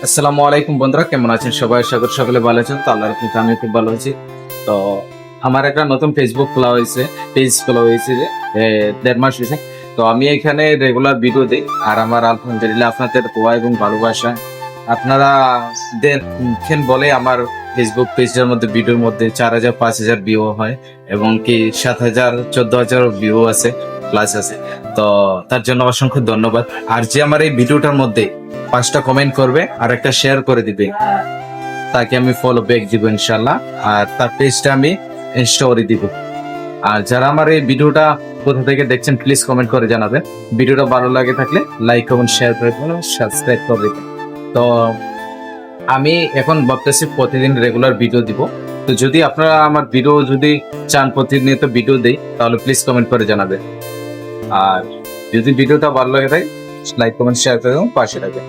আসসালামু আলাইকুম বন্ধুরা, কেমন আছেন সবাই? আশা করি সকলে ভালো আছেন। তো আল্লাহর রহমতে আমি খুব ভালো আছি। তো আমার একটা নতুন ফেসবুক খোলা হয়েছে, পেজ খোলা হয়েছে যে 1.5 মাস হয়েছে। তো আমি এখানে রেগুলার ভিডিও দিই, আর আমার আলহামদুলিল্লাহ আপনাদের দোয়া এবং ভালোবাসা আপনারা দেখেন বলে আমার ফেসবুক পেজের মধ্যে ভিডিওর মধ্যে 4,000 5,000 ভিউ হয়, এবং কি 7,000 14,000 ভিউ আছে, প্লাস আছে। তো তার জন্য অসংখ্য ধন্যবাদ। আর যে আমার এই ভিডিওটার মধ্যে 5টা কমেন্ট করবে আর একটা শেয়ার করে দিবে, তাকে আমি ফলো ব্যাক দিব ইনশাল্লাহ। আর তার পেজটা আমি স্টোরি দিব। আর যারা আমার এই ভিডিওটা কোথা থেকে দেখছেন প্লিজ কমেন্ট করে জানাবেন। ভিডিওটা ভালো লাগে থাকলে লাইক কমেন্ট শেয়ার করে দেবেন, সাবস্ক্রাইব করে দেবেন। তো আমি এখন ভাবতেছি প্রতিদিন রেগুলার ভিডিও দিব। তো যদি আপনারা আমার ভিডিও যদি চান প্রতিনিয়ত ভিডিও দেই, তাহলে প্লিজ কমেন্ট করে জানাবেন। আর যদি ভিডিওটা ভালো লাগে থাকে লাইক কমেন্ট শেয়ার করে দেবেন, পাশে থাকবেন।